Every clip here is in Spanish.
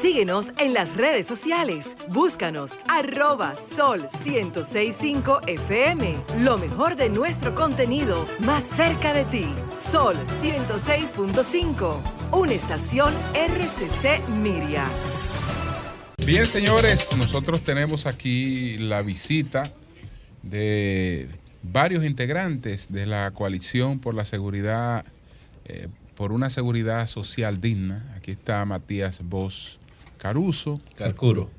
Síguenos en las redes sociales. Búscanos @Sol1065 FM. Lo mejor de nuestro contenido más cerca de ti. Sol 106.5. Una estación RCC Miria. Bien, señores, nosotros tenemos aquí la visita de varios integrantes de la coalición por la seguridad, por una seguridad social digna. Aquí está Matías Bosch Caruso. Carcuro.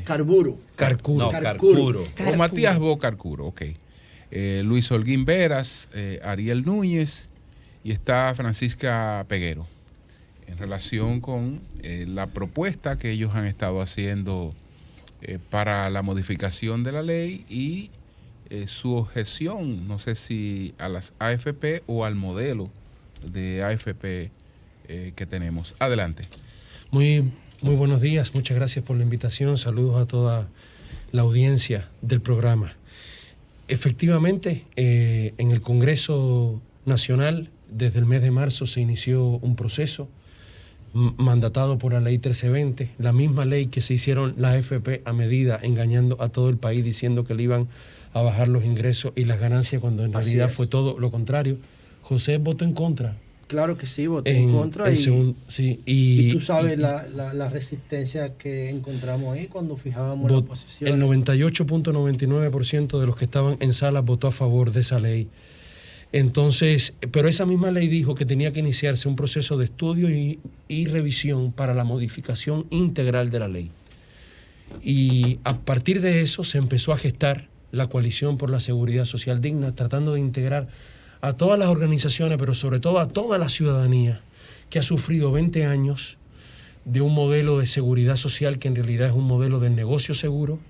Carburo. Carcuro. No, Carcuro. O Matías Bosch Carcuro, ok. Luis Holguín Veras, Ariel Núñez y está Francisca Peguero. En relación con la propuesta que ellos han estado haciendo para la modificación de la ley y su objeción, no sé si a las AFP o al modelo de AFP que tenemos. Adelante. Muy buenos días, muchas gracias por la invitación, saludos a toda la audiencia del programa. Efectivamente, en el Congreso Nacional, desde el mes de marzo se inició un proceso mandatado por la ley 1320, la misma ley que se hicieron las AFP a medida, engañando a todo el país, diciendo que le iban a bajar los ingresos y las ganancias, cuando en realidad fue todo lo contrario. José votó en contra. Claro que sí, voté en contra. Y tú sabes la resistencia que encontramos ahí cuando fijábamos la posición. El 98.99% de los que estaban en sala votó a favor de esa ley. Entonces, pero esa misma ley dijo que tenía que iniciarse un proceso de estudio y revisión para la modificación integral de la ley. Y a partir de eso se empezó a gestar la Coalición por la Seguridad Social Digna, tratando de integrar a todas las organizaciones, pero sobre todo a toda la ciudadanía que ha sufrido 20 años de un modelo de seguridad social que en realidad es un modelo de negocio seguro,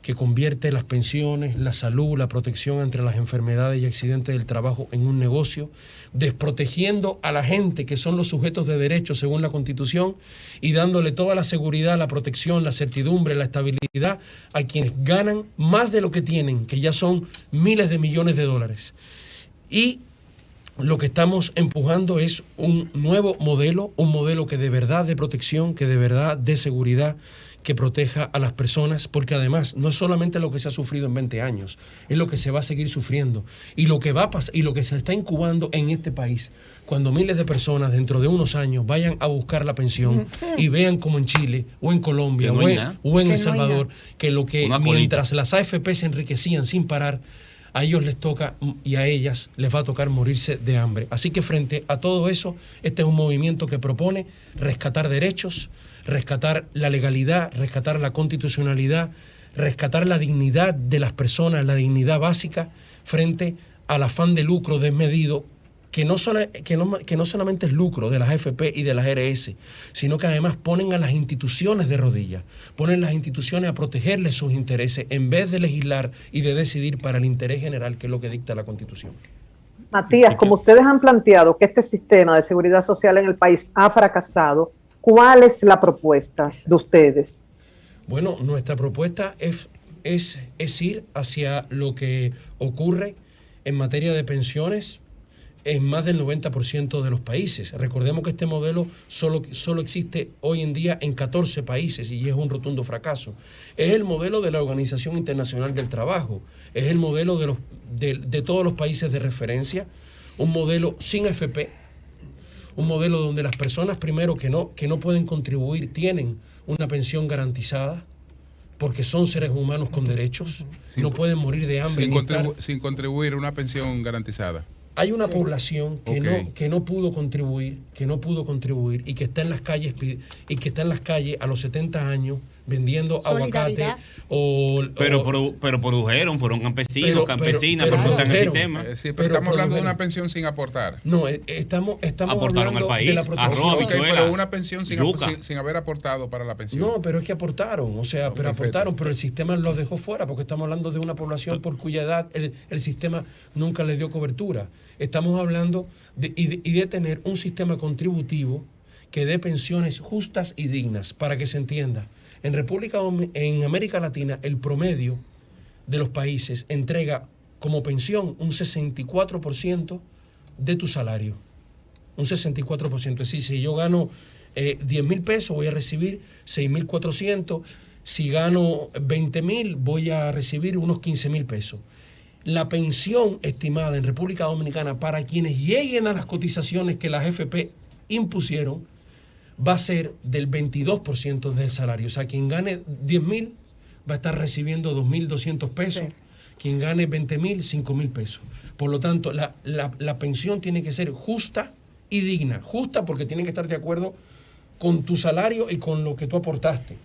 que convierte las pensiones, la salud, la protección entre las enfermedades y accidentes del trabajo en un negocio, desprotegiendo a la gente que son los sujetos de derecho según la Constitución y dándole toda la seguridad, la protección, la certidumbre, la estabilidad a quienes ganan más de lo que tienen, que ya son miles de millones de dólares. Y lo que estamos empujando es un nuevo modelo, un modelo que de verdad de protección, que de verdad de seguridad, que proteja a las personas, porque además no es solamente lo que se ha sufrido en 20 años, es lo que se va a seguir sufriendo y lo que va a pasar y lo que se está incubando en este país, cuando miles de personas dentro de unos años vayan a buscar la pensión y vean como en Chile o en Colombia o en El Salvador, que lo que mientras las AFP se enriquecían sin parar, a ellos les toca y a ellas les va a tocar morirse de hambre. Así que frente a todo eso, este es un movimiento que propone rescatar derechos, rescatar la legalidad, rescatar la constitucionalidad, rescatar la dignidad de las personas, la dignidad básica, frente al afán de lucro desmedido, que no solamente es lucro de las AFP y de las RS, sino que además ponen a las instituciones de rodillas, ponen las instituciones a protegerles sus intereses en vez de legislar y de decidir para el interés general, que es lo que dicta la Constitución. Matías, como ustedes han planteado que este sistema de seguridad social en el país ha fracasado, ¿cuál es la propuesta de ustedes? Bueno, nuestra propuesta es ir hacia lo que ocurre en materia de pensiones en más del 90% de los países. Recordemos que este modelo solo existe hoy en día en 14 países y es un rotundo fracaso. Es el modelo de la Organización Internacional del Trabajo, es el modelo de todos los países de referencia, un modelo sin FP, un modelo donde las personas primero que no pueden contribuir tienen una pensión garantizada, porque son seres humanos con derechos, no pueden morir de hambre. Sin contribuir, una pensión garantizada. Hay una población que no pudo contribuir y que está en las calles a los 70 años vendiendo aguacate pero produjeron, fueron campesinos, campesinas, pero no están en el sistema. Pero estamos hablando de una pensión sin aportar. No, estamos aportaron al país, de la arroz, pero una pensión sin haber aportado para la pensión. No, pero es que aportaron, pero el sistema los dejó fuera, porque estamos hablando de una población por cuya edad el sistema nunca les dio cobertura. Estamos hablando de tener un sistema contributivo que dé pensiones justas y dignas, para que se entienda. En América Latina, el promedio de los países entrega como pensión un 64% de tu salario. Un 64%. Es decir, si yo gano 10,000 pesos, voy a recibir 6,400. Si gano 20,000, voy a recibir unos 15,000 pesos. La pensión estimada en República Dominicana para quienes lleguen a las cotizaciones que las AFP impusieron va a ser del 22% del salario. O sea, quien gane 10,000 va a estar recibiendo 2,200 pesos. Sí. Quien gane 20,000, 5,000 pesos. Por lo tanto, la pensión tiene que ser justa y digna. Justa porque tiene que estar de acuerdo con tu salario y con lo que tú aportaste.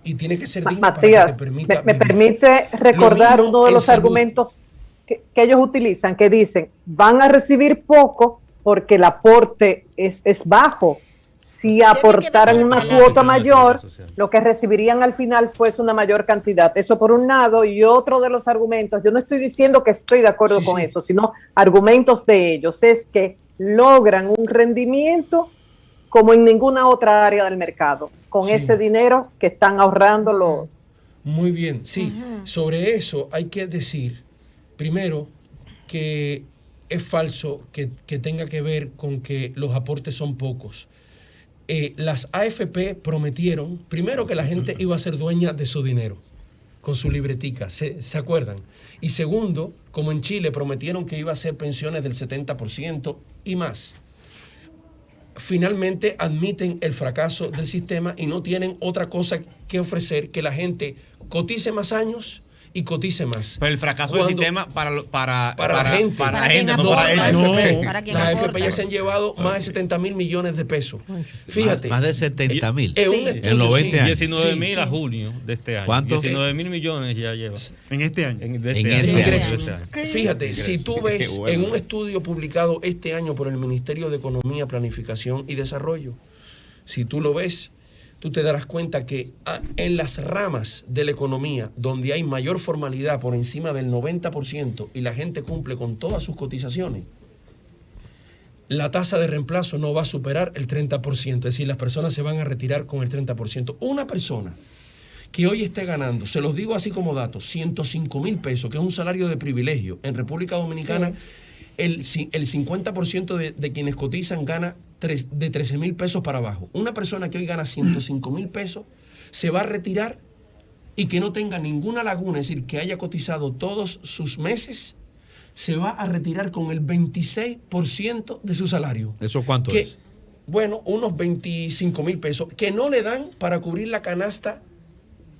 Y tiene que ser digna. Matías, para que te permita me permite recordar uno de los argumentos que ellos utilizan, que dicen, van a recibir poco porque el aporte es bajo. Si aportaran una cuota mayor, lo que recibirían al final fuese una mayor cantidad. Eso por un lado. Y otro de los argumentos, yo no estoy diciendo que estoy de acuerdo con eso, sino argumentos de ellos, es que logran un rendimiento como en ninguna otra área del mercado, con ese dinero que están ahorrando los... Muy bien, sí. Sobre eso hay que decir, primero, que es falso que tenga que ver con que los aportes son pocos. Las AFP prometieron, primero, que la gente iba a ser dueña de su dinero, con su libretica, ¿se acuerdan? Y segundo, como en Chile prometieron que iba a ser pensiones del 70% y más. Finalmente admiten el fracaso del sistema y no tienen otra cosa que ofrecer que la gente cotice más años y cotice más. Pero el fracaso del sistema para la gente, no para ellos. Las AFP ya se han llevado más de 70,000 millones de pesos. Fíjate. Más de 70,000. En los 20 años. 19,000 a junio de este año. ¿Cuánto? 19,000 millones ya lleva. En este año. Fíjate, si tú ves en un estudio publicado este año por el Ministerio de Economía, Planificación y Desarrollo, si tú lo ves, tú te darás cuenta que en las ramas de la economía donde hay mayor formalidad por encima del 90% y la gente cumple con todas sus cotizaciones, la tasa de reemplazo no va a superar el 30%, es decir, las personas se van a retirar con el 30%. Una persona que hoy esté ganando, se los digo así como datos, 105,000 pesos, que es un salario de privilegio, en República Dominicana, el 50% de quienes cotizan gana de 13,000 pesos para abajo. Una persona que hoy gana 105,000 pesos se va a retirar y que no tenga ninguna laguna, es decir, que haya cotizado todos sus meses, se va a retirar con el 26% de su salario. ¿Eso cuánto es? Bueno, unos 25,000 pesos, que no le dan para cubrir la canasta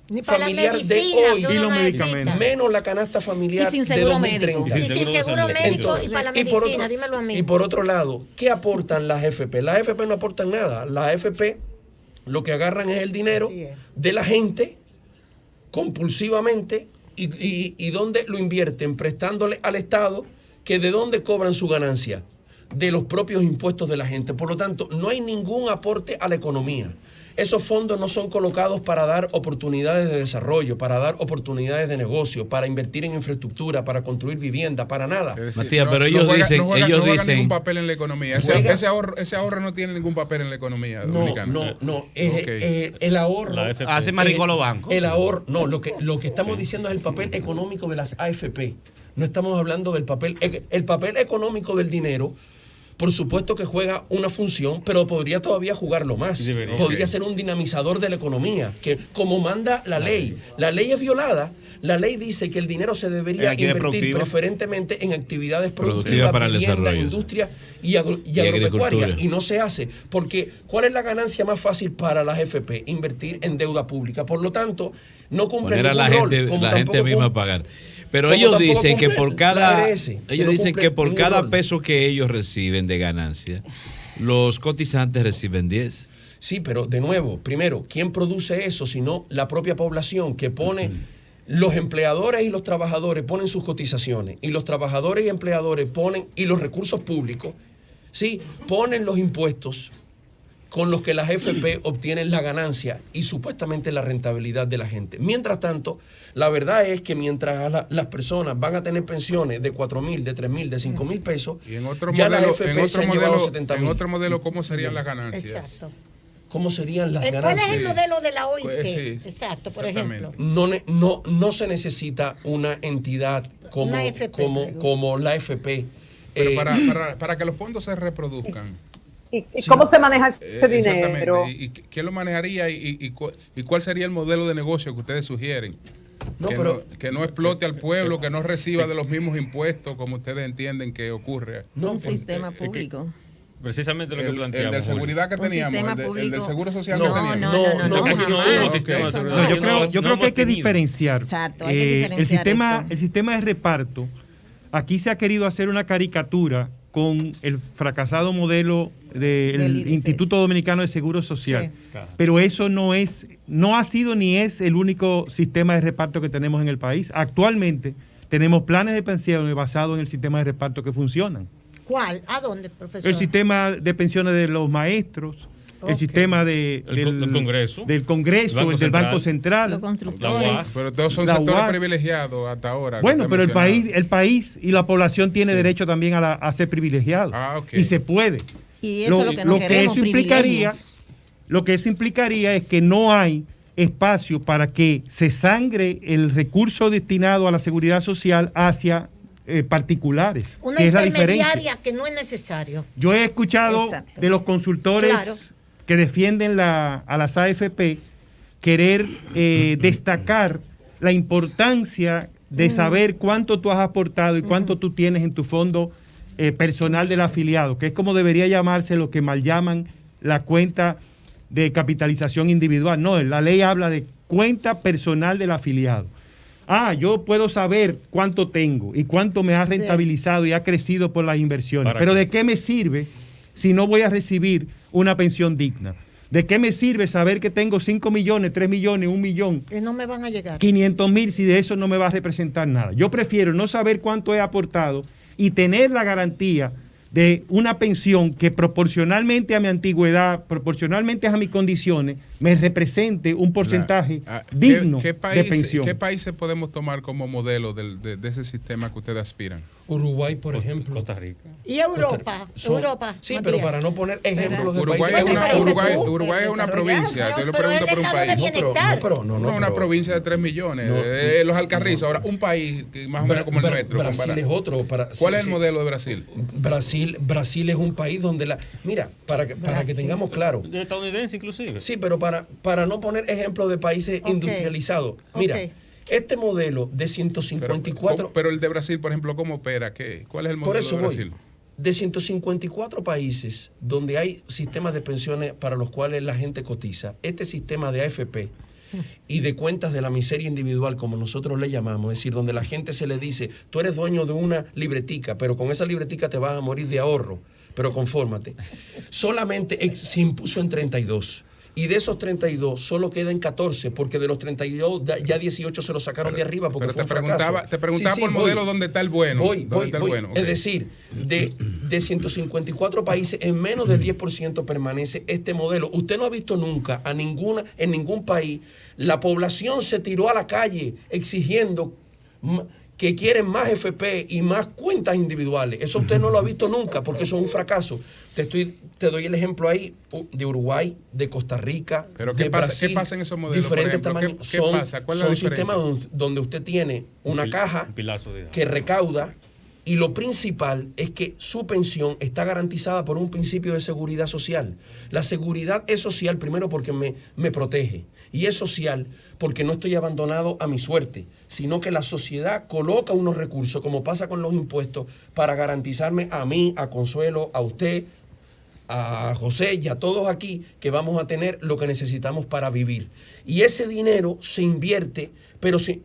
ni para familiar la medicina, de hoy, y los medicamentos, menos la canasta familiar y sin seguro de 2030. médico. Y sin seguro médico y para la medicina, dímelo a mí. Y por otro lado, ¿qué aportan las AFP? Las AFP no aportan nada. Las AFP lo que agarran es el dinero de la gente compulsivamente y ¿dónde lo invierten? Prestándole al Estado, que ¿de dónde cobran su ganancia? De los propios impuestos de la gente. Por lo tanto, no hay ningún aporte a la economía. Esos fondos no son colocados para dar oportunidades de desarrollo, para dar oportunidades de negocio, para invertir en infraestructura, para construir vivienda, para nada. Decir, Matías, pero ellos dicen... No juegan ningún papel en la economía. Ese ahorro no tiene ningún papel en la economía dominicana. No. El ahorro... Hace marico los bancos. El ahorro... No, lo que estamos diciendo es el papel económico de las AFP. No estamos hablando del papel... El papel económico del dinero... Por supuesto que juega una función, pero podría todavía jugarlo más. Podría ser un dinamizador de la economía, que como manda la ley. La ley es violada. La ley dice que el dinero se debería invertir preferentemente en actividades productivas, para el vivienda, desarrollo, industria y agropecuaria. Y no se hace. Porque ¿cuál es la ganancia más fácil para las FP? Invertir en deuda pública. Por lo tanto, no cumplen ningún rol. La gente misma a pagar. Pero ellos dicen que por cada peso que ellos reciben de ganancia, los cotizantes reciben 10. Sí, pero de nuevo, primero, ¿quién produce eso? Sino la propia población que pone, los empleadores y los trabajadores ponen sus cotizaciones, y los trabajadores y empleadores ponen, y los recursos públicos, sí, ponen los impuestos con los que las FP obtienen la ganancia y supuestamente la rentabilidad de la gente. Mientras tanto, la verdad es que mientras las personas van a tener pensiones de 4,000, de 3,000, de 5,000 pesos, y en otro ya modelo, las FP se han llevado 70,000. En otro modelo, ¿cómo serían las ganancias? Exacto. ¿Cómo serían las ganancias? ¿Cuál es el modelo de la OIT? Pues, sí, exacto, por ejemplo. No se necesita una entidad como la FP. Pero para que los fondos se reproduzcan, ¿Y cómo se maneja ese dinero? ¿Y quién lo manejaría y cuál sería el modelo de negocio que ustedes sugieren? Que no explote al pueblo, que no reciba de los mismos impuestos como ustedes entienden que ocurre. Un sistema público. Precisamente lo que planteamos. El de seguridad que teníamos, el del seguro social que teníamos. Yo creo que hay que diferenciar. Exacto, hay que diferenciar el sistema de reparto. Aquí se ha querido hacer una caricatura con el fracasado modelo del Instituto Dominicano de Seguro Social. Sí. Claro. Pero eso no ha sido ni es el único sistema de reparto que tenemos en el país. Actualmente tenemos planes de pensiones basados en el sistema de reparto que funcionan. ¿Cuál? ¿A dónde, profesor? El sistema de pensiones de los maestros, el sistema del Congreso, el del Banco Central, los constructores. Pero todos son sectores privilegiados hasta ahora. Bueno, pero el país y la población tiene derecho también a ser privilegiado. Okay. Y se puede. Y eso es lo que no queremos, lo que eso implicaría es que no hay espacio para que se sangre el recurso destinado a la seguridad social hacia particulares. Una intermediaria que no es necesario. Yo he escuchado de los consultores que defienden a las AFP querer destacar la importancia de saber cuánto tú has aportado y cuánto tú tienes en tu fondo personal del afiliado, que es como debería llamarse lo que mal llaman la cuenta de capitalización individual. No, la ley habla de cuenta personal del afiliado. Yo puedo saber cuánto tengo y cuánto me ha rentabilizado y ha crecido por las inversiones. Pero ¿de qué me sirve si no voy a recibir una pensión digna? ¿De qué me sirve saber que tengo 5 millones, 3 millones, 1 millón? Que no me van a llegar. 500,000 si de eso no me va a representar nada. Yo prefiero no saber cuánto he aportado y tener la garantía de una pensión que proporcionalmente a mi antigüedad, proporcionalmente a mis condiciones, me represente un porcentaje digno de pensión. ¿Qué países podemos tomar como modelo de ese sistema que ustedes aspiran? Uruguay, por ejemplo. Costa Rica. Y Europa. Sí, Matías. Pero para no poner ejemplos de Uruguay países. Uruguay es una provincia. Yo le pregunto por un país. No, una provincia de 3 millones. Los Alcarrizos. Ahora, un país que más o menos como el nuestro. Brasil es otro. ¿Cuál es el modelo de Brasil? Brasil es un país donde mira, para que tengamos claro. De estadounidense inclusive. Sí, pero para no poner ejemplos de países industrializados. Mira. Este modelo de 154... Pero el de Brasil, por ejemplo, ¿cómo opera? ¿Cuál es el modelo de Brasil? De 154 países donde hay sistemas de pensiones para los cuales la gente cotiza, este sistema de AFP y de cuentas de la miseria individual, como nosotros le llamamos, es decir, donde la gente se le dice, tú eres dueño de una libretica, pero con esa libretica te vas a morir de ahorro, pero confórmate. Solamente se impuso en 32. Y de esos 32 solo quedan 14, porque de los 32 ya 18 se los sacaron de arriba porque fue un fracaso. Te preguntaba por el modelo donde está el bueno. Voy. Es decir, de 154 países, en menos del 10% permanece este modelo. Usted no ha visto nunca en ningún país, la población se tiró a la calle exigiendo que quieren más FP y más cuentas individuales. Eso usted no lo ha visto nunca, porque eso es un fracaso. Te doy el ejemplo ahí de Uruguay, de Costa Rica, de Brasil. ¿Qué pasa en esos modelos? Diferentes tamaños. ¿Qué pasa? ¿Cuál es la diferencia? Son sistemas donde usted tiene una caja que recauda, y lo principal es que su pensión está garantizada por un principio de seguridad social. La seguridad es social primero porque me protege, y es social porque no estoy abandonado a mi suerte, sino que la sociedad coloca unos recursos, como pasa con los impuestos, para garantizarme a mí, a Consuelo, a usted, a José y a todos aquí, que vamos a tener lo que necesitamos para vivir. Y ese dinero se invierte,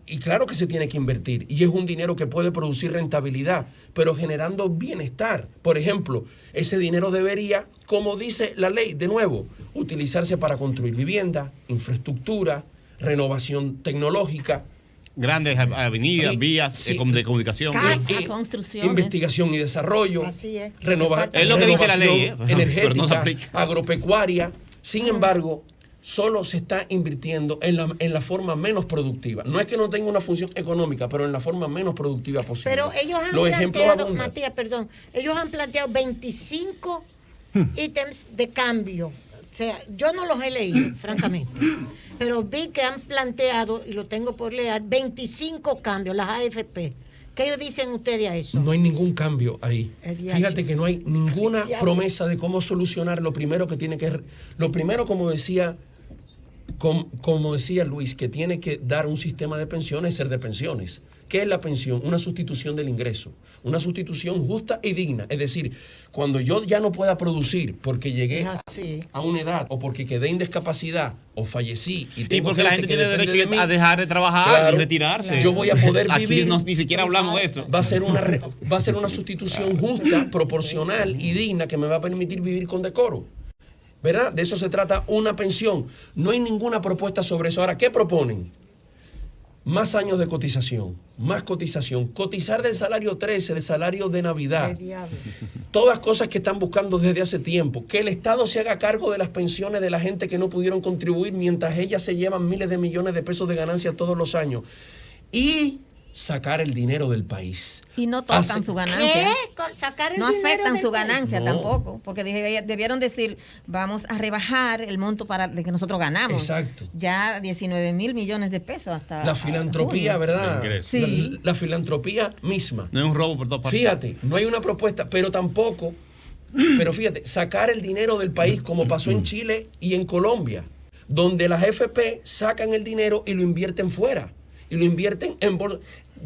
y claro que se tiene que invertir, y es un dinero que puede producir rentabilidad, pero generando bienestar. Por ejemplo, ese dinero debería, como dice la ley, de nuevo, utilizarse para construir vivienda, infraestructura, renovación tecnológica, grandes avenidas, vías de comunicación, construcciones, investigación y desarrollo, renovar, es lo que dice la ley, energética, agropecuaria. Sin embargo, solo se está invirtiendo en la forma menos productiva. No es que no tenga una función económica, pero en la forma menos productiva posible. Pero ellos han planteado, Matías, ellos han planteado 25 ítems de cambio. O sea, yo no los he leído, francamente, pero vi que han planteado, y lo tengo por leer, 25 cambios, las AFP. ¿Qué dicen ustedes a eso? No hay ningún cambio ahí. Fíjate que no hay ninguna promesa de cómo solucionar lo primero que tiene que... Lo primero, como decía Luis, que tiene que dar un sistema de pensiones, ser de pensiones. ¿Qué es la pensión? Una sustitución del ingreso, una sustitución justa y digna. Es decir, cuando yo ya no pueda producir porque llegué a una edad o porque quedé en discapacidad o fallecí. Y porque la gente tiene derecho a dejar de trabajar y retirarse. Yo voy a poder vivir. Aquí ni siquiera hablamos de eso. Va a ser una sustitución justa, proporcional y digna que me va a permitir vivir con decoro. ¿Verdad? De eso se trata una pensión. No hay ninguna propuesta sobre eso. Ahora, ¿qué proponen? Más años de cotización, más cotización, cotizar del salario 13, del salario de Navidad. Todas cosas que están buscando desde hace tiempo. Que el Estado se haga cargo de las pensiones de la gente que no pudieron contribuir mientras ellas se llevan miles de millones de pesos de ganancia todos los años. Y sacar el dinero del país. Y no tocan su ganancia. No afectan su ganancia tampoco, porque debieron decir, vamos a rebajar el monto de que nosotros ganamos. Exacto. Ya 19 mil millones de pesos hasta... La filantropía, ¿verdad? Sí. La filantropía misma. No es un robo por todas partes. Fíjate, no hay una propuesta, pero tampoco, fíjate, sacar el dinero del país como pasó en Chile y en Colombia, donde las FP sacan el dinero y lo invierten fuera. Y lo invierten en bolsa.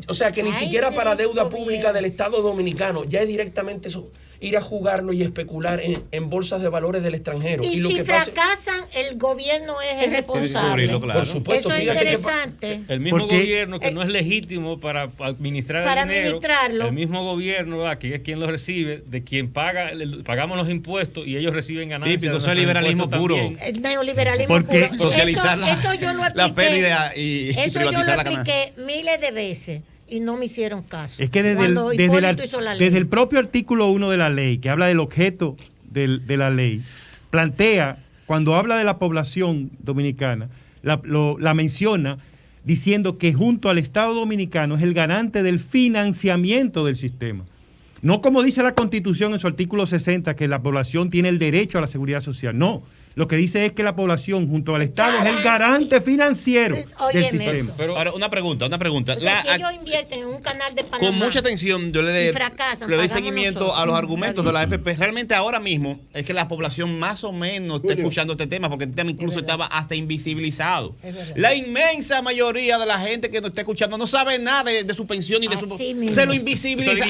O sea, que ni siquiera para deuda pública del Estado Dominicano, ya es directamente eso, ir a jugarlo y especular en bolsas de valores del extranjero. Y lo si que fracasan, el gobierno es el responsable. Por supuesto, eso es interesante. El mismo gobierno que no es legítimo para administrar el dinero, administrarlo. el mismo gobierno que es quien lo recibe, de quien pagamos los impuestos y ellos reciben ganancias. Típico, eso es liberalismo puro. El neoliberalismo puro. Socializar eso yo lo la pérdida y eso privatizar la yo lo ganancia. expliqué miles de veces. Y no me hicieron caso. Es que desde el propio artículo 1 de la ley, que habla del objeto de la ley, plantea, cuando habla de la población dominicana, la menciona diciendo que junto al Estado dominicano es el garante del financiamiento del sistema. No como dice la Constitución en su artículo 60, que la población tiene el derecho a la seguridad social. No. Lo que dice es que la población junto al Estado es el garante financiero del sistema. Pero, ahora, una pregunta. Si ellos invierten en un canal de Panamá con mucha atención, yo le doy seguimiento a los argumentos de la AFP. Realmente ahora mismo es que la población más o menos está escuchando este tema, porque este tema incluso estaba hasta invisibilizado. La inmensa mayoría de la gente que nos está escuchando no sabe nada de su pensión y de su... Se lo invisibiliza.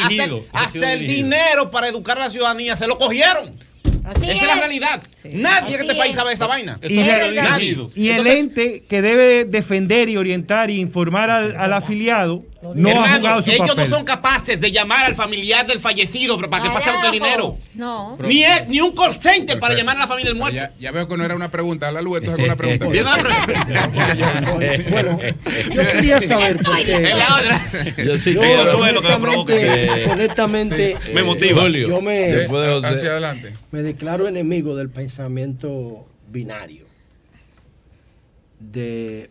Hasta el dinero para educar a la ciudadanía se lo cogieron. Esa es la realidad. Nadie en este país sabe de esa vaina. Y el ente que debe defender y orientar y informar al afiliado no ha jugado su papel. Ellos no son capaces de llamar al familiar del fallecido para que pase con el dinero. No. Ni un call center para llamar a la familia del muerto. Ya veo que no era una pregunta. La luz, entonces es una pregunta. Bueno, yo quería saber por qué. Yo sí que eso es lo que me provoca. Honestamente, me motiva. Yo hacia adelante. Me declaro enemigo del pensamiento binario de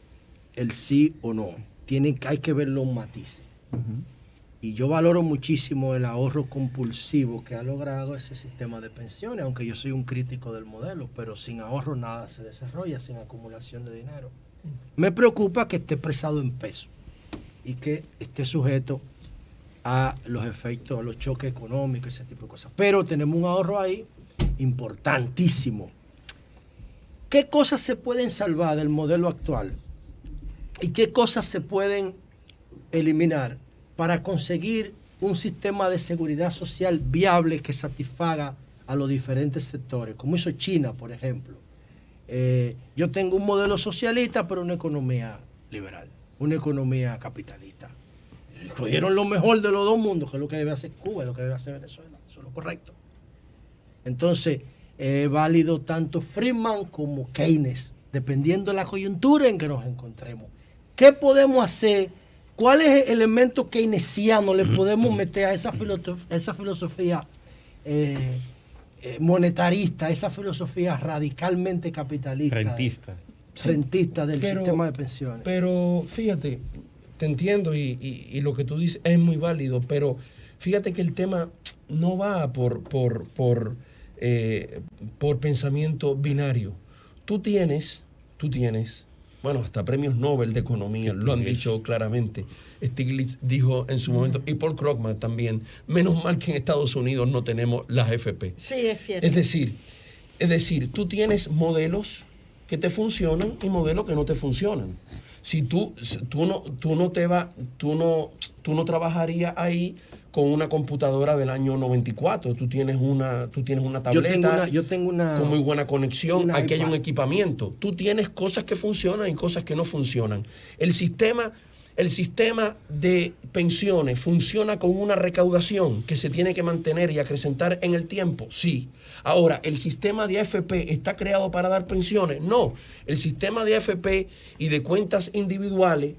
el sí o no. Hay que ver los matices. Y yo valoro muchísimo el ahorro compulsivo que ha logrado ese sistema de pensiones, aunque yo soy un crítico del modelo, pero sin ahorro nada se desarrolla, sin acumulación de dinero. Me preocupa que esté expresado en peso y que esté sujeto a los efectos, a los choques económicos, ese tipo de cosas. Pero tenemos un ahorro ahí importantísimo. ¿Qué cosas se pueden salvar del modelo actual? ¿Y qué cosas se pueden eliminar para conseguir un sistema de seguridad social viable que satisfaga a los diferentes sectores? Como hizo China, por ejemplo. Yo tengo un modelo socialista, pero una economía liberal, una economía capitalista. Cogieron lo mejor de los dos mundos, que es lo que debe hacer Cuba y lo que debe hacer Venezuela. Eso es lo correcto. Entonces, es válido tanto Friedman como Keynes, dependiendo de la coyuntura en que nos encontremos. ¿Qué podemos hacer? ¿Cuál es el elemento keynesiano le podemos meter a esa filosofía monetarista, esa filosofía radicalmente capitalista? Rentista del sistema de pensiones. Pero fíjate, te entiendo y lo que tú dices es muy válido, pero fíjate que el tema no va por pensamiento binario. Tú tienes bueno, hasta premios Nobel de Economía lo han dicho claramente. Stiglitz dijo en su momento, y Paul Krugman también, menos mal que en Estados Unidos no tenemos las AFP. Sí, es cierto. Es decir, tú tienes modelos que te funcionan y modelos que no te funcionan. Si tú no trabajarías ahí con una computadora del año 94, tú tienes una tableta yo tengo una con muy buena conexión, aquí hay iPad. un equipamiento. Tú tienes cosas que funcionan y cosas que no funcionan. El sistema de pensiones funciona con una recaudación que se tiene que mantener y acrecentar en el tiempo, sí. Ahora, ¿el sistema de AFP está creado para dar pensiones? No. El sistema de AFP y de cuentas individuales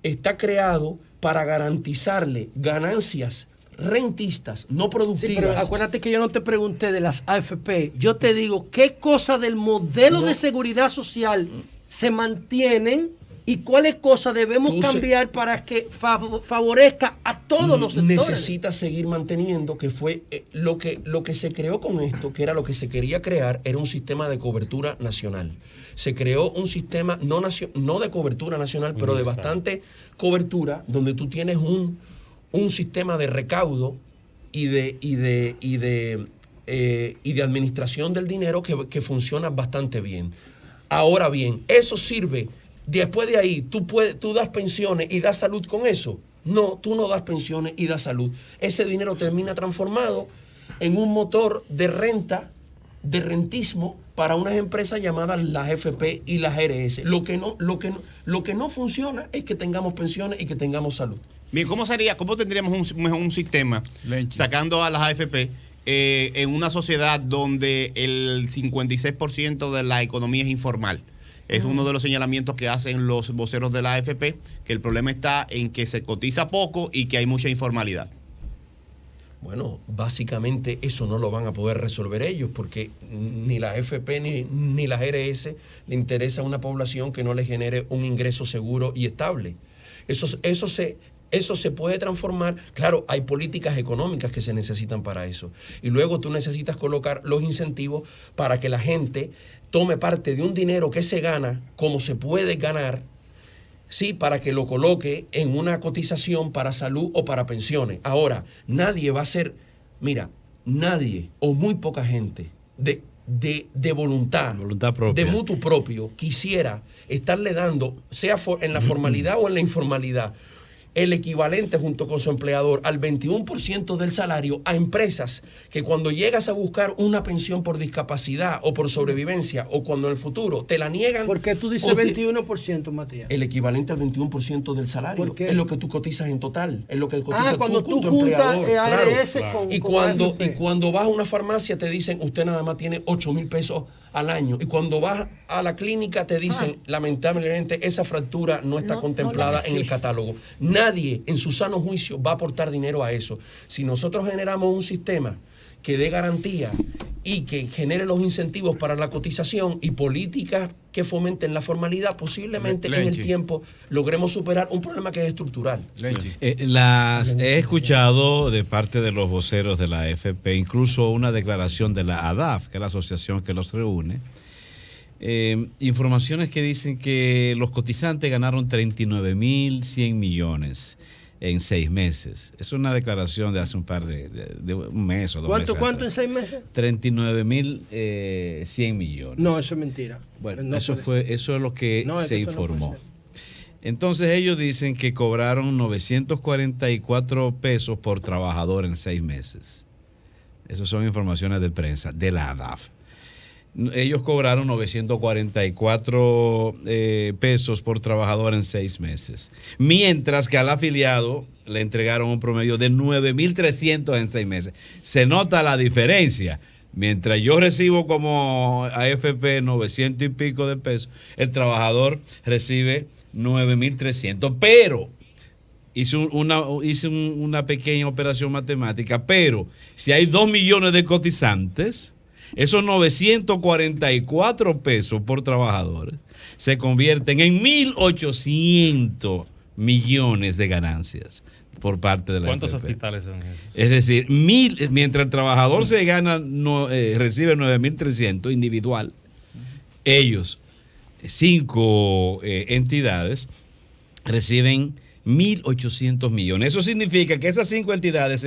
está creado para garantizarle ganancias rentistas, no productivas. Sí, pero acuérdate que yo no te pregunté de las AFP. Yo te digo, ¿qué cosa del modelo de seguridad social se mantienen y cuáles cosas debemos cambiar para que favorezca a todos los sectores? Necesita seguir manteniendo, que fue lo que se creó con esto, que era lo que se quería crear, era un sistema de cobertura nacional. Se creó un sistema no de cobertura nacional, pero de bastante cobertura, donde tú tienes un sistema de recaudo y de administración del dinero que funciona bastante bien. Ahora bien, eso sirve. Después de ahí, tú das pensiones y das salud con eso. No, tú no das pensiones y das salud. Ese dinero termina transformado en un motor de renta, de rentismo para unas empresas llamadas las FP y las RS. Lo que no funciona es que tengamos pensiones y que tengamos salud. Bien, ¿cómo tendríamos un sistema sacando a las AFP en una sociedad donde el 56% de la economía es informal? Es uno de los señalamientos que hacen los voceros de la AFP, que el problema está en que se cotiza poco y que hay mucha informalidad. Bueno, básicamente eso no lo van a poder resolver ellos, porque ni la AFP ni las RS le interesa a una población que no le genere un ingreso seguro y estable. Eso se puede transformar. Claro, hay políticas económicas que se necesitan para eso. Y luego tú necesitas colocar los incentivos para que la gente tome parte de un dinero que se gana, como se puede ganar, sí, para que lo coloque en una cotización para salud o para pensiones. Ahora, nadie va a ser, nadie o muy poca gente de voluntad propia, de mutuo propio, quisiera estarle dando, sea en la formalidad o en la informalidad, el equivalente junto con su empleador al 21% del salario a empresas que cuando llegas a buscar una pensión por discapacidad o por sobrevivencia o cuando en el futuro te la niegan. ¿Por qué tú dices 21%, Matías? El equivalente al 21% del salario. Es lo que tú cotizas en total. Es lo que cotizas cuando tú tu juntas empleador. ARS con y cuando vas a una farmacia te dicen, usted nada más tiene 8,000 pesos al año. Y cuando vas a la clínica te dicen, lamentablemente, esa fractura no está contemplada en el catálogo. Nadie en su sano juicio va a aportar dinero a eso. Si nosotros generamos un sistema que dé garantía y que genere los incentivos para la cotización y políticas que fomenten la formalidad, posiblemente en el tiempo logremos superar un problema que es estructural. He escuchado de parte de los voceros de la AFP, incluso una declaración de la ADAF, que es la asociación que los reúne, informaciones que dicen que los cotizantes ganaron 39.100 millones en 6 meses. Es una declaración de hace un par de un mes o 2 meses. ¿Cuánto en 6 meses? 39.100 millones. No, eso es mentira. Bueno, eso es lo que se informó. Entonces ellos dicen que cobraron 944 pesos por trabajador en 6 meses. Esas son informaciones de prensa de la ADAF. Ellos cobraron 944 pesos por trabajador en 6 meses. Mientras que al afiliado le entregaron un promedio de 9.300 en 6 meses. Se nota la diferencia. Mientras yo recibo como AFP 900 y pico de pesos, el trabajador recibe 9.300. Pero hice una pequeña operación matemática. Pero si hay 2 millones de cotizantes, esos 944 pesos por trabajador se convierten en 1.800 millones de ganancias por parte de la ¿Cuántos FP? Hospitales son esos? Es decir, mientras el trabajador se gana, recibe 9.300 individual, ellos 5 entidades reciben 1.800 millones. Eso significa que esas 5 entidades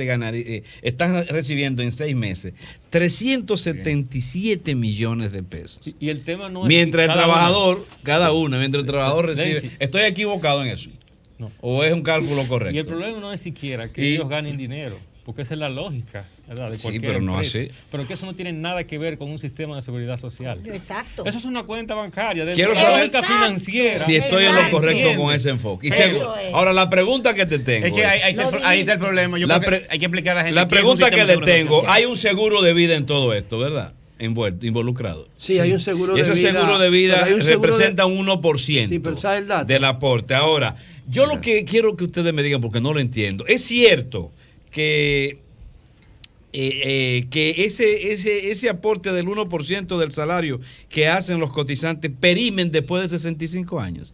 están recibiendo en 6 meses 377 millones de pesos. Y el tema no es mientras el trabajador, mientras el trabajador recibe. ¿Estoy equivocado en eso? No. ¿O es un cálculo correcto? Y el problema no es siquiera que ellos ganen dinero, porque esa es la lógica, ¿verdad? De cualquier pero no empresa. así. Pero que eso no tiene nada que ver con un sistema de seguridad social. Exacto. Eso es una cuenta bancaria, de Quiero la saber lógica financiera. si estoy en lo correcto con ese enfoque. Y ahora, la pregunta que te tengo. Es que ahí está el problema. Yo creo que hay que explicar a la gente. La pregunta que le tengo: hay un seguro de vida en todo esto, ¿verdad? Involucrado. Sí, hay un seguro de vida. Y ese seguro de vida representa un 1% del aporte. Ahora, yo lo que quiero que ustedes me digan, porque no lo entiendo, es cierto que ese aporte del 1% del salario que hacen los cotizantes perimen después de 65 años.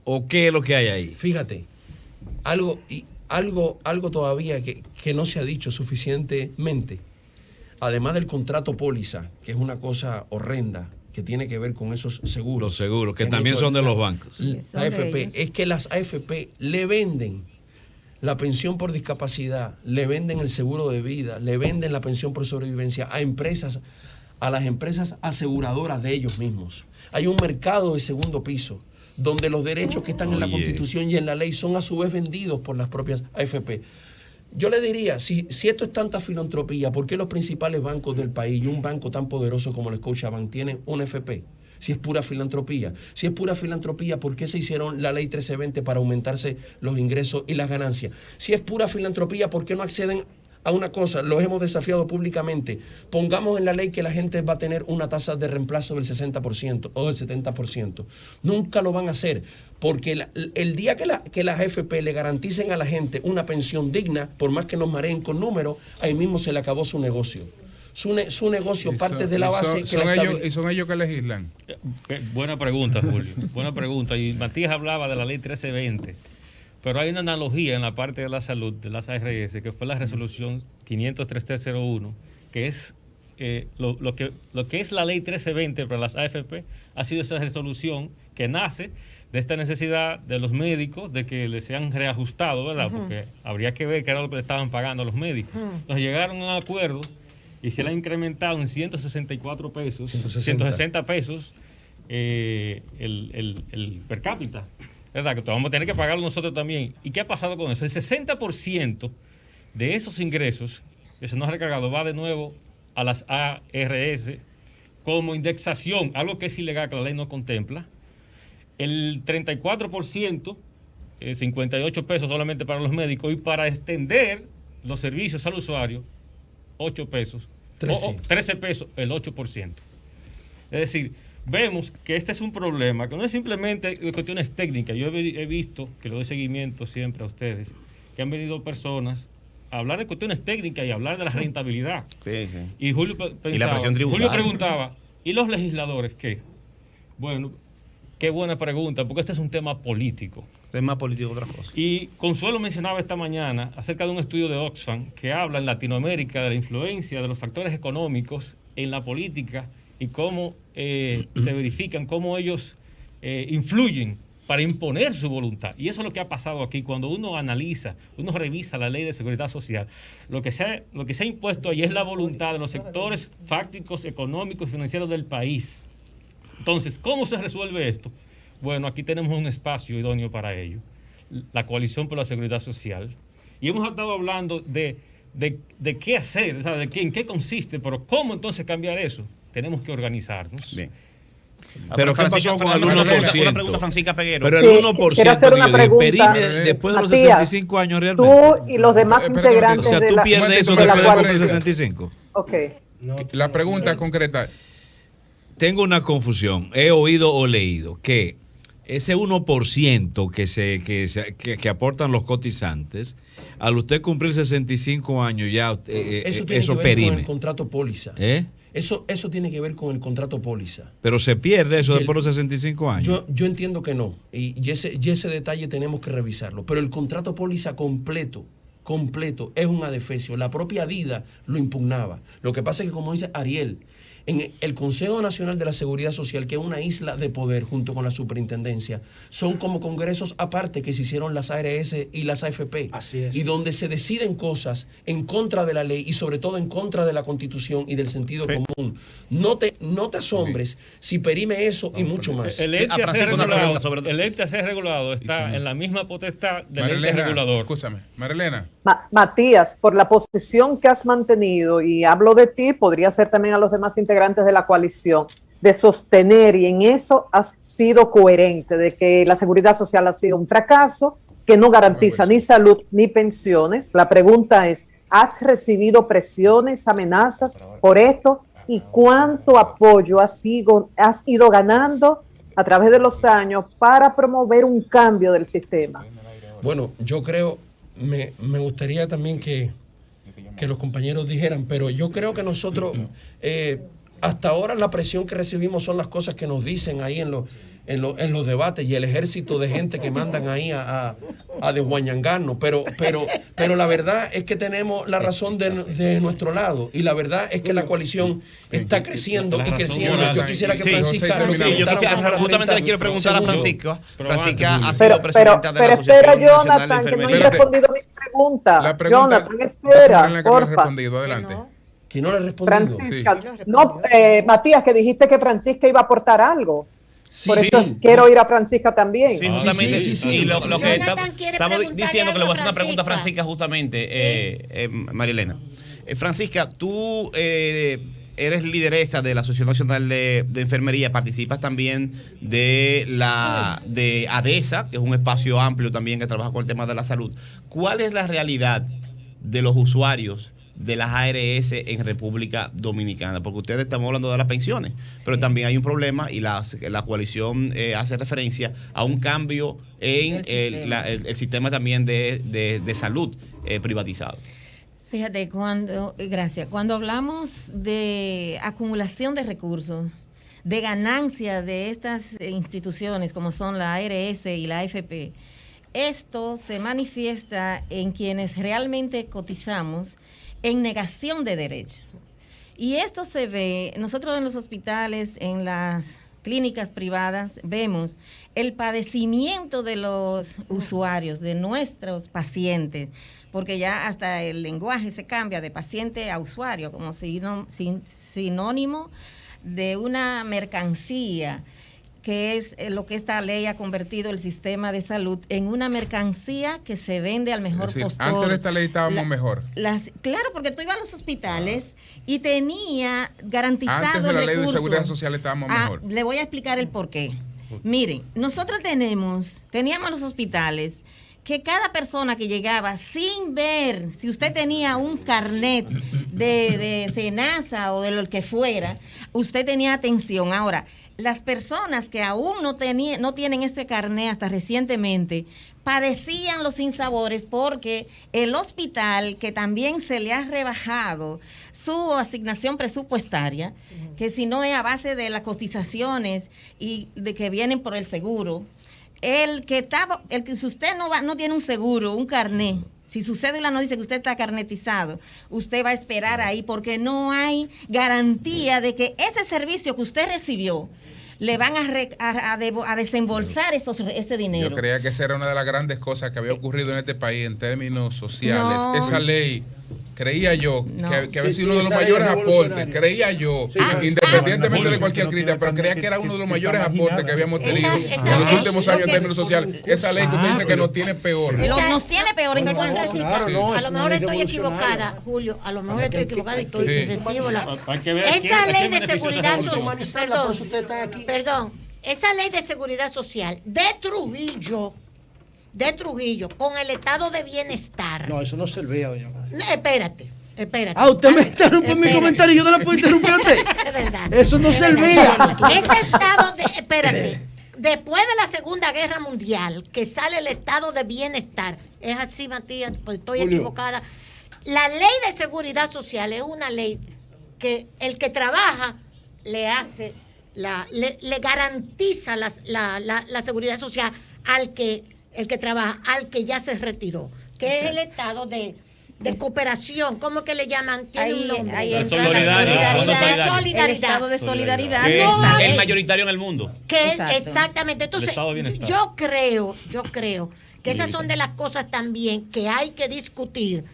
¿O qué es lo que hay ahí? Fíjate, algo todavía que no se ha dicho suficientemente. Además del contrato póliza, que es una cosa horrenda, que tiene que ver con esos seguros. Los seguros, que también son de los bancos. La AFP, es que las AFP le venden la pensión por discapacidad, le venden el seguro de vida, le venden la pensión por sobrevivencia a las empresas aseguradoras de ellos mismos. Hay un mercado de segundo piso, donde los derechos que están en la Constitución y en la ley son a su vez vendidos por las propias AFP. Yo le diría, si esto es tanta filantropía, ¿por qué los principales bancos del país y un banco tan poderoso como el Scotiabank tienen una FP? Si es pura filantropía. Si es pura filantropía, ¿por qué se hicieron la ley 1320 para aumentarse los ingresos y las ganancias? Si es pura filantropía, ¿por qué no acceden a una cosa? Los hemos desafiado públicamente. Pongamos en la ley que la gente va a tener una tasa de reemplazo del 60% o del 70%. Nunca lo van a hacer, porque el día que las AFP le garanticen a la gente una pensión digna, por más que nos mareen con números, ahí mismo se le acabó su negocio. Su negocio parte de la base y son ellos que legislan. Buena pregunta, Julio. Buena pregunta. Y Matías hablaba de la ley 1320. Pero hay una analogía en la parte de la salud de las ARS, que fue la resolución 500-3301, que es lo que es la ley 1320 para las AFP, ha sido esa resolución que nace de esta necesidad de los médicos de que les sean reajustados, ¿verdad? Porque habría que ver qué era lo que le estaban pagando a los médicos. Entonces llegaron a un acuerdo y se le ha incrementado en 164 pesos, 160 pesos el per cápita. ¿Verdad? Que vamos a tener que pagarlo nosotros también. ¿Y qué ha pasado con eso? El 60% de esos ingresos que se nos ha recargado va de nuevo a las ARS como indexación, algo que es ilegal, que la ley no contempla. El 34%, 58 pesos solamente para los médicos, y para extender los servicios al usuario, 8 pesos. 13 pesos, el 8%. Es decir, vemos que este es un problema, que no es simplemente de cuestiones técnicas. Yo he visto, que le doy seguimiento siempre a ustedes, que han venido personas a hablar de cuestiones técnicas y a hablar de la rentabilidad. Sí, sí. Y Julio preguntaba, ¿y los legisladores qué? Bueno, qué buena pregunta, porque este es un tema político. Este es más político que otra cosa. Y Consuelo mencionaba esta mañana acerca de un estudio de Oxfam que habla en Latinoamérica de la influencia de los factores económicos en la política y cómo se verifican, cómo ellos influyen para imponer su voluntad. Y eso es lo que ha pasado aquí. Cuando uno analiza, uno revisa la ley de seguridad social, lo que se ha impuesto ahí es la voluntad de los sectores fácticos, económicos y financieros del país. Entonces, ¿cómo se resuelve esto? Bueno, aquí tenemos un espacio idóneo para ello, la Coalición por la Seguridad Social. Y hemos estado hablando de qué hacer, ¿sabes? En qué consiste, pero ¿cómo entonces cambiar eso? Tenemos que organizarnos. Bien. Pero ¿qué pasó con el 1%? Una pregunta, Francisca Peguero. Pero el 1%, quiero hacer una pregunta. perime después de los Matías, 65 años realmente. Tú y los demás integrantes o sea, tú pierdes eso de la después de los coalición. 65. Ok. La pregunta concreta. Tengo una confusión. He oído o leído que ese 1% que aportan los cotizantes, al usted cumplir 65 años ya eso perime. Con el contrato póliza. Eso tiene que ver con el contrato póliza. Pero se pierde eso después de los 65 años. Yo entiendo que no. Y ese detalle tenemos que revisarlo. Pero el contrato póliza completo es un adefesio. La propia DIDA lo impugnaba. Lo que pasa es que, como dice Ariel, en el Consejo Nacional de la Seguridad Social, que es una isla de poder junto con la superintendencia, son como congresos aparte que se hicieron las ARS y las AFP. Así es. Y donde se deciden cosas en contra de la ley y sobre todo en contra de la Constitución y del sentido común. No te asombres si perime eso y mucho más. El ente a ser regulado está en la misma potestad del ente regulador. Escúchame, Marilena. Matías, por la posición que has mantenido, y hablo de ti, podría ser también a los demás integrantes de la coalición, de sostener, y en eso has sido coherente, de que la seguridad social ha sido un fracaso, que no garantiza ni salud ni pensiones. La pregunta es, ¿has recibido presiones, amenazas por esto? ¿Y cuánto apoyo has ido ganando a través de los años para promover un cambio del sistema? Bueno, yo creo, me gustaría también que los compañeros dijeran, pero yo creo que nosotros, hasta ahora la presión que recibimos son las cosas que nos dicen ahí en los debates y el ejército de gente que mandan ahí a desguañangarnos, pero la verdad es que tenemos la razón de nuestro lado, y la verdad es que la coalición está creciendo y creciendo. Yo quisiera que Francisca... Justamente le quiero preguntar a Francisca. Francisca ha sido presidenta de la Asociación Espera, Nacional de Jonathan, que no he respondido mi pregunta. Jonathan, espera, porfa. Adelante. Que no le he respondido. Francisca, no, Matías, que dijiste que Francisca iba a aportar algo. Por eso quiero ir a Francisca también. Sí, justamente. Y lo que estamos diciendo, que le voy a hacer una pregunta a Francisca justamente, Marilena. Francisca, tú eres lideresa de la Asociación Nacional de Enfermería, participas también de ADESA, que es un espacio amplio también que trabaja con el tema de la salud. ¿Cuál es la realidad de los usuarios de las ARS en República Dominicana? Porque ustedes estamos hablando de las pensiones, pero también hay un problema, y la coalición hace referencia a un cambio en el sistema también de salud privatizado. Fíjate, cuando hablamos de acumulación de recursos, de ganancia de estas instituciones como son la ARS y la AFP, esto se manifiesta en quienes realmente cotizamos en negación de derechos. Y esto se ve, nosotros en los hospitales, en las clínicas privadas, vemos el padecimiento de los usuarios, de nuestros pacientes, porque ya hasta el lenguaje se cambia de paciente a usuario, como sinónimo de una mercancía, que es lo que esta ley ha convertido el sistema de salud en una mercancía que se vende al mejor postor. Antes de esta ley estábamos mejor. Claro, porque tú ibas a los hospitales y tenía garantizado el recurso. Antes de la ley de seguridad social estábamos mejor. Le voy a explicar el porqué. Miren, nosotros teníamos los hospitales que cada persona que llegaba sin ver si usted tenía un carnet de SENASA o de lo que fuera, usted tenía atención. Ahora, las personas que aún no tienen ese carnet hasta recientemente, padecían los sinsabores porque el hospital, que también se le ha rebajado su asignación presupuestaria, que si no es a base de las cotizaciones y de que vienen por el seguro, si usted no tiene un seguro, un carnet, si su cédula no dice que usted está carnetizado, usted va a esperar ahí porque no hay garantía de que ese servicio que usted recibió le van a desembolsar ese dinero. Yo creía que esa era una de las grandes cosas que había ocurrido en este país en términos sociales. Esa ley, creía yo, que había sido uno de los mayores aportes, creía yo, independientemente de cualquier crítica, pero creía que era uno de los mayores aportes que habíamos tenido en los últimos años en términos sociales. Esa ley que usted dice que nos tiene peor. Nos tiene peor en cuanto. A lo mejor estoy equivocada, Julio, a lo mejor estoy equivocada y recibo esa ley de seguridad social, perdón, esa ley de seguridad social de Trujillo, con el estado de bienestar. No, eso no servía, doña María. Espérate. Usted me interrumpe mi comentario y yo no la puedo interrumpir a usted. Es verdad. Eso no servía. Ese estado espérate. Después de la Segunda Guerra Mundial, que sale el estado de bienestar. Es así, Matías, pues estoy equivocada. La ley de seguridad social es una ley que el que trabaja le hace, le garantiza la seguridad social al que trabaja, al que ya se retiró, que es el estado de de cooperación, ¿cómo que le llaman? Tiene un nombre. Ahí entra el estado de solidaridad. Que es el mayoritario en el mundo. Exactamente. Entonces, yo creo que esas son de las cosas también que hay que discutir,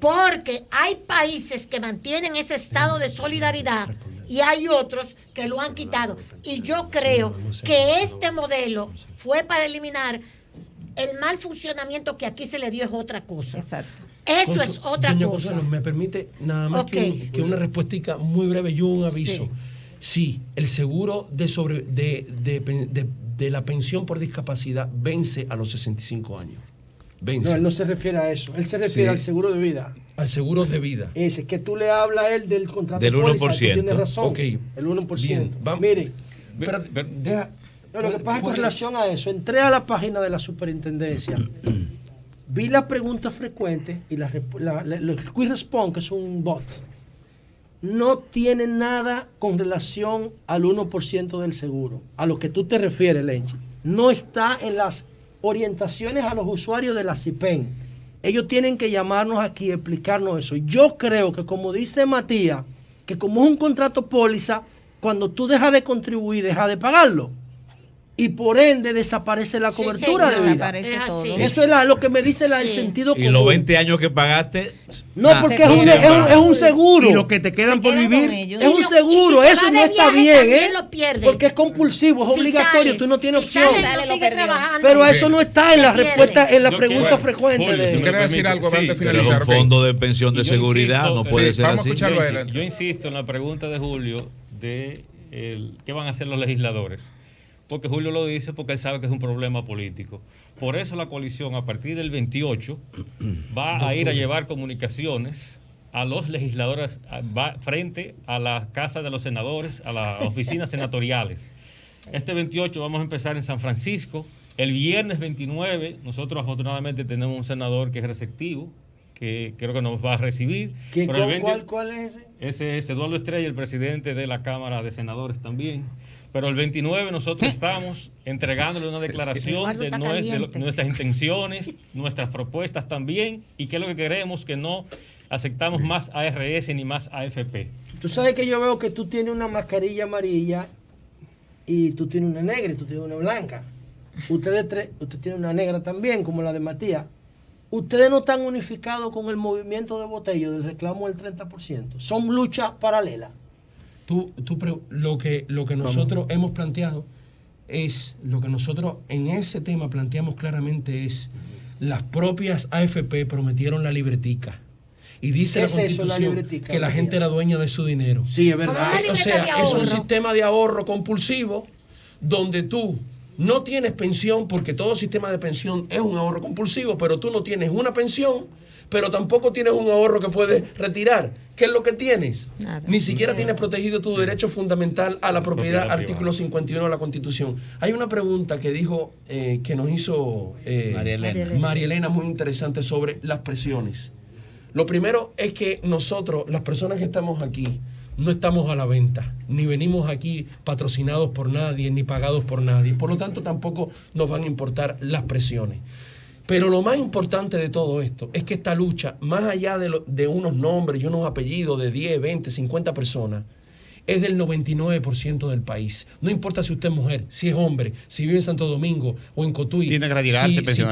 porque hay países que mantienen ese estado de solidaridad y hay otros que lo han quitado. Y yo creo que este modelo fue para eliminar el mal funcionamiento que aquí se le dio, es otra cosa. Exacto. Eso es otra cosa. Consuelo, me permite nada más que una respuestica muy breve y un aviso. Sí, el seguro de la pensión por discapacidad vence a los 65 años. Vence. No, él no se refiere a eso. Él se refiere al seguro de vida. Al seguro de vida. Ese, que tú le hablas a él del contrato del 1%. Póliza, tienes razón. Ok. El 1%. Bien, Mire. Deja. Lo que pasa es con relación a eso, entré a la página de la superintendencia, vi las preguntas frecuentes y los Quick Response, que es un bot, no tiene nada con relación al 1% del seguro, a lo que tú te refieres, Lenchi. No está en las orientaciones a los usuarios de la CIPEN. Ellos tienen que llamarnos aquí y explicarnos eso. Yo creo que, como dice Matías, que como es un contrato póliza, cuando tú dejas de contribuir, dejas de pagarlo. Y por ende desaparece la cobertura de vida. Eso es lo que me dice el sentido común. Y los 20 años que pagaste. No, porque es un seguro. Y lo que te quedan por vivir. Es un seguro. Eso no está bien, porque es compulsivo, es obligatorio. Tú no tienes opción. Pero eso no está en la respuesta, en la pregunta frecuente. ¿Quieres decir algo antes de finalizar? finalizar? Es un fondo de pensión de seguridad, no puede ser así. Yo insisto en la pregunta de Julio de qué van a hacer los legisladores. Porque Julio lo dice porque él sabe que es un problema político. Por eso la coalición, a partir del 28, va a ir a llevar comunicaciones a los legisladores frente a la Casa de los Senadores, a las oficinas senatoriales. Este 28 vamos a empezar en San Francisco. El viernes 29, nosotros afortunadamente tenemos un senador que es receptivo, que creo que nos va a recibir. ¿Cuál es ese? Ese es Eduardo Estrella, el presidente de la Cámara de Senadores también. Pero el 29 nosotros estamos entregándole una declaración de nuestras intenciones, nuestras propuestas también, y qué es lo que queremos, que no aceptamos más ARS ni más AFP. Tú sabes que yo veo que tú tienes una mascarilla amarilla y tú tienes una negra y tú tienes una blanca. Usted tiene una negra también, como la de Matías. Ustedes no están unificados con el movimiento de Botello del reclamo del 30%. Son luchas paralelas. Lo que nosotros hemos planteado es, lo que nosotros en ese tema planteamos claramente es, las propias AFP prometieron la libretica. Y dice la Constitución que la gente era dueña de su dinero. Sí, es verdad. O sea, es un sistema de ahorro compulsivo donde tú no tienes pensión, porque todo sistema de pensión es un ahorro compulsivo, pero tú no tienes una pensión, pero tampoco tienes un ahorro que puedes retirar. ¿Qué es lo que tienes? Nada. Ni siquiera tienes protegido tu derecho fundamental a la propiedad, artículo 51 de la Constitución. Hay una pregunta que dijo, que nos hizo María Elena, muy interesante, sobre las presiones. Lo primero es que nosotros, las personas que estamos aquí, no estamos a la venta, ni venimos aquí patrocinados por nadie, ni pagados por nadie. Por lo tanto, tampoco nos van a importar las presiones. Pero lo más importante de todo esto es que esta lucha, más allá de unos nombres y unos apellidos de 10, 20, 50 personas, es del 99% del país. No importa si usted es mujer, si es hombre, si vive en Santo Domingo o en Cotuí, si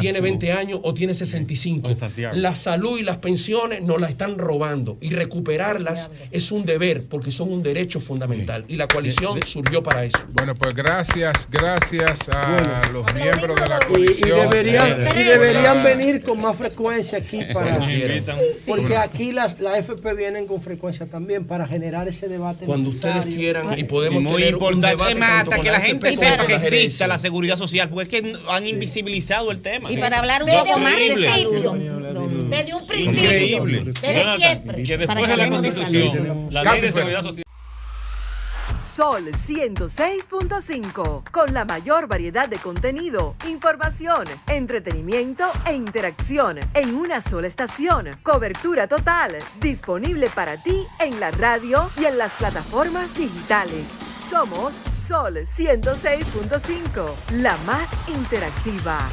tiene 20 años o tiene 65. La salud y las pensiones nos las están robando y recuperarlas es un deber porque son un derecho fundamental y la coalición surgió para eso. Bueno, pues gracias a los miembros de la coalición. Y deberían venir con más frecuencia aquí porque aquí las AFP vienen con frecuencia también para generar ese debate. Cuando ustedes quieran y podemos muy tener importante, un debate que la gente sepa que existe la seguridad social, porque es que han invisibilizado el tema. Y para hablar un poco más de salud, desde un principio, increíble, desde siempre, que después de la Constitución, la ley de seguridad social. Sol 106.5, con la mayor variedad de contenido, información, entretenimiento e interacción en una sola estación. Cobertura total, disponible para ti en la radio y en las plataformas digitales. Somos Sol 106.5, la más interactiva.